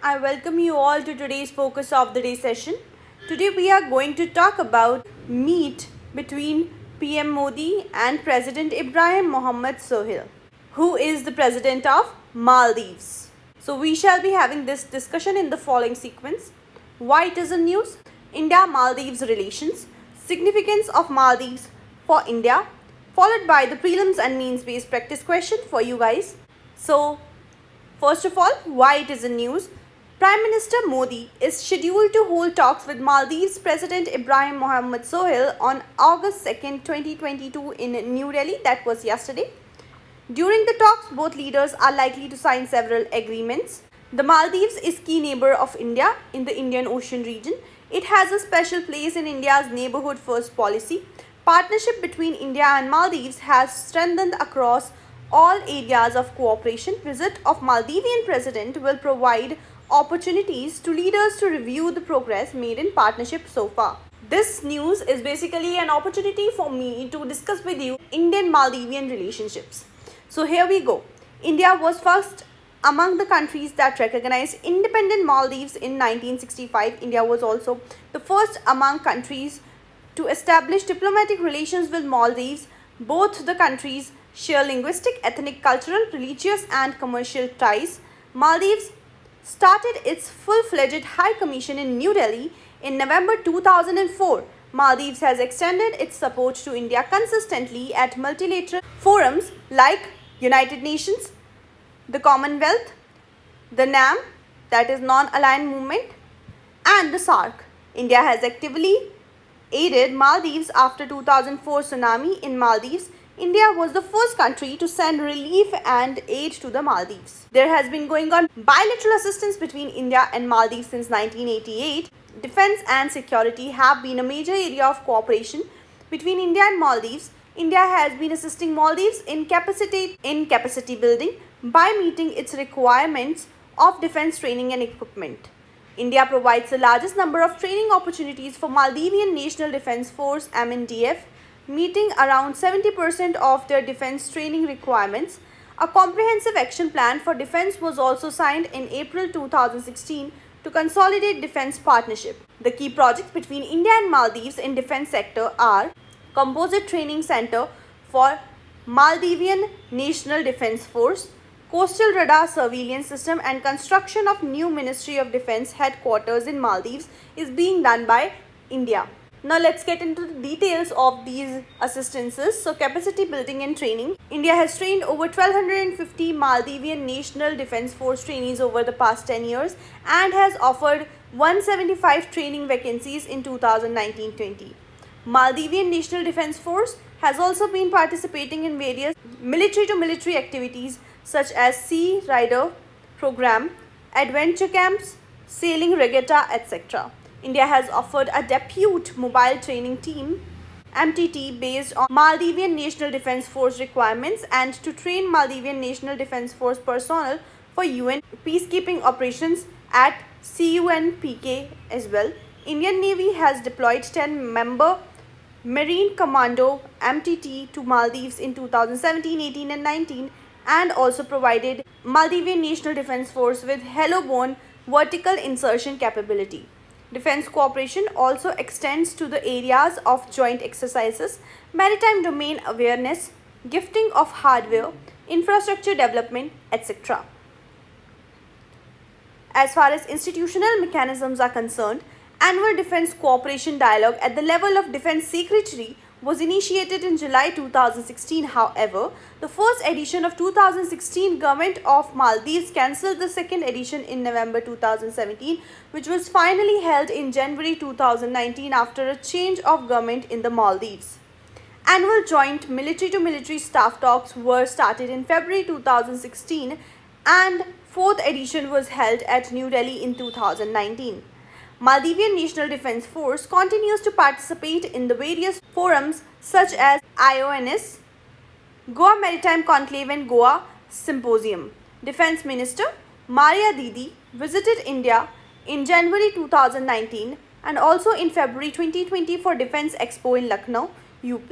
I welcome you all to today's Focus of the Day session. Today we are going to talk about meet between PM Modi and President Ibrahim Mohammad Solih, who is the President of Maldives. So we shall be having this discussion in the following sequence. Why it is in news? India-Maldives Relations, significance of Maldives for India, followed by the prelims and means based practice question for you guys. So first of all, why it is in news? Prime Minister Modi is scheduled to hold talks with Maldives President Ibrahim Mohammad Solih on August 2nd, 2022 in New Delhi. That was yesterday. During the talks, both leaders are likely to sign several agreements. The Maldives is key neighbor of India in the Indian Ocean region. It has a special place in India's neighborhood first policy. Partnership between India and Maldives has strengthened across all areas of cooperation. Visit of Maldivian president will provide opportunities to leaders to review the progress made in partnership so far. This news is basically an opportunity for me to discuss with you Indian-Maldivian relationships. So here we go. India was first among the countries that recognized independent Maldives in 1965. India was also the first among countries to establish diplomatic relations with Maldives. Both the countries share linguistic, ethnic, cultural, religious and commercial ties. Maldives started its full-fledged High Commission in New Delhi in November 2004. Maldives has extended its support to India consistently at multilateral forums like United Nations, the Commonwealth, the NAM, that is Non-Aligned Movement, and the SAARC. India has actively aided Maldives after 2004 tsunami in Maldives. India was the first country to send relief and aid to the Maldives. There has been going on bilateral assistance between India and Maldives since 1988. Defense and security have been a major area of cooperation between India and Maldives. India has been assisting Maldives in capacity building by meeting its requirements of defense training and equipment. India provides the largest number of training opportunities for Maldivian National Defence Force (MNDF), meeting around 70% of their defense training requirements. A comprehensive action plan for defense was also signed in April 2016 to consolidate defense partnership. The key projects between India and Maldives in defense sector are Composite Training Center for Maldivian National Defence Force, Coastal Radar Surveillance System, and construction of new Ministry of Defence headquarters in Maldives is being done by India. Now let's get into the details of these assistances. So capacity building and training. India has trained over 1250 Maldivian National Defence Force trainees over the past 10 years and has offered 175 training vacancies in 2019-20. Maldivian National Defence Force has also been participating in various military-to-military activities such as Sea Rider program, adventure camps, sailing regatta, etc. India has offered a depute mobile training team (MTT) based on Maldivian National Defence Force requirements and to train Maldivian National Defence Force personnel for UN peacekeeping operations at CUNPK as well. Indian Navy has deployed 10-member Marine Commando (MTT) to Maldives in 2017, 18 and 19 and also provided Maldivian National Defence Force with helo-borne vertical insertion capability. Defence cooperation also extends to the areas of joint exercises, maritime domain awareness, gifting of hardware, infrastructure development, etc. As far as institutional mechanisms are concerned, Annual Defence Cooperation Dialogue at the level of Defence Secretary was initiated in July 2016. However, the first edition of 2016 Government of Maldives cancelled the second edition in November 2017, which was finally held in January 2019 after a change of government in the Maldives. Annual joint military-to-military staff talks were started in February 2016 and fourth edition was held at New Delhi in 2019. Maldivian National Defence Force continues to participate in the various forums such as IONS, Goa Maritime Conclave and Goa Symposium. Defence Minister Maria Didi visited India in January 2019 and also in February 2020 for Defence Expo in Lucknow, UP.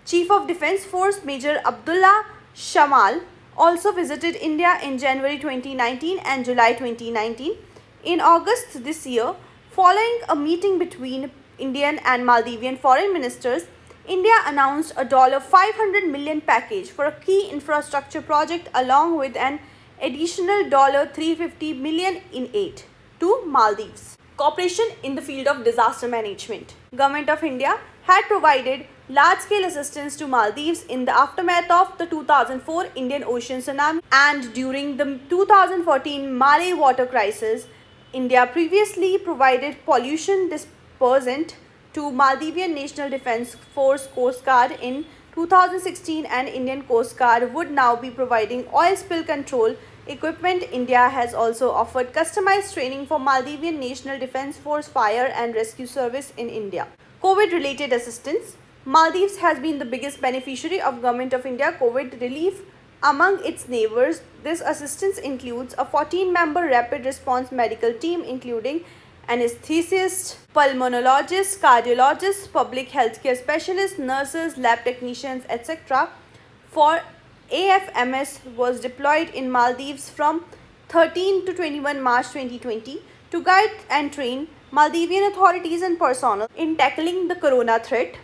Chief of Defence Force Major Abdullah Shamal also visited India in January 2019 and July 2019. In August this year, following a meeting between Indian and Maldivian foreign ministers, India announced a $500 million package for a key infrastructure project along with an additional $350 million in aid to Maldives. Cooperation in the field of disaster management. Government of India had provided large-scale assistance to Maldives in the aftermath of the 2004 Indian Ocean tsunami and during the 2014 Malay water crisis. India previously provided pollution dispersant to Maldivian National Defence Force Coast Guard in 2016, and Indian Coast Guard would now be providing oil spill control equipment. India has also offered customized training for Maldivian National Defence Force Fire and Rescue Service in India. COVID-related assistance. Maldives has been the biggest beneficiary of Government of India COVID relief among its neighbours. This assistance includes a 14-member rapid response medical team including anesthesists, pulmonologists, cardiologists, public healthcare specialists, nurses, lab technicians, etc. for AFMS was deployed in Maldives from 13 to 21 March 2020 to guide and train Maldivian authorities and personnel in tackling the corona threat.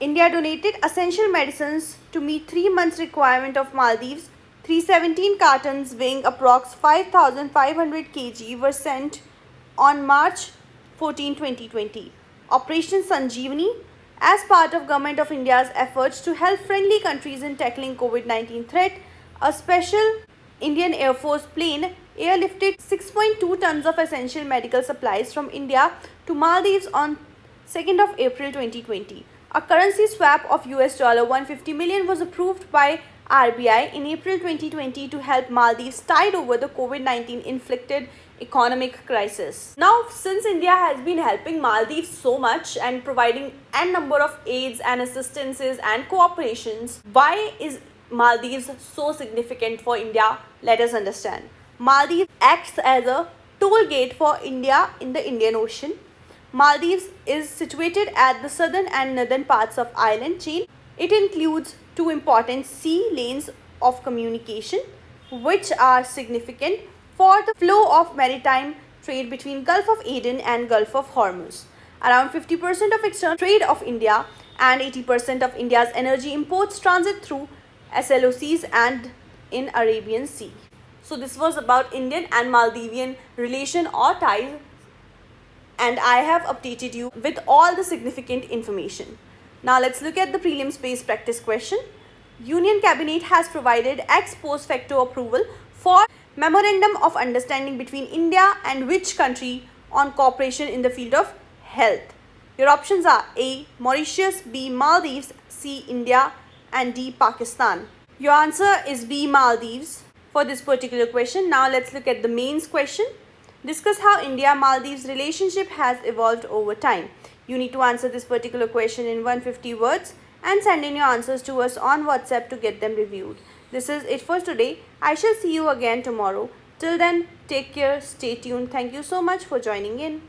India donated essential medicines to meet 3 months requirement of Maldives. 317 cartons weighing approx 5,500 kg were sent on March 14, 2020. Operation Sanjeevani, as part of Government of India's efforts to help friendly countries in tackling COVID-19 threat, a special Indian Air Force plane airlifted 6.2 tons of essential medical supplies from India to Maldives on 2nd of April 2020. A currency swap of $150 million was approved by RBI in April 2020 to help Maldives tide over the COVID-19 inflicted economic crisis. Now, since India has been helping Maldives so much and providing n number of aids and assistances and cooperations, why is Maldives so significant for India? Let us understand. Maldives acts as a toll gate for India in the Indian Ocean. Maldives is situated at the southern and northern parts of island chain. It includes 2 important sea lanes of communication which are significant for the flow of maritime trade between Gulf of Aden and Gulf of Hormuz. Around 50% of external trade of India and 80% of India's energy imports transit through SLOCs and in Arabian Sea. So this was about Indian and Maldivian relation or ties, and I have updated you with all the significant information. Now let's look at the prelims based practice question. Union Cabinet has provided ex post facto approval for Memorandum of Understanding between India and which country on cooperation in the field of health? Your options are A. Mauritius, B. Maldives, C. India, and D. Pakistan. Your answer is B. Maldives for this particular question. Now let's look at the mains question. Discuss how India-Maldives relationship has evolved over time. You need to answer this particular question in 150 words and send in your answers to us on WhatsApp to get them reviewed. This is it for today. I shall see you again tomorrow. Till then, take care, stay tuned. Thank you so much for joining in.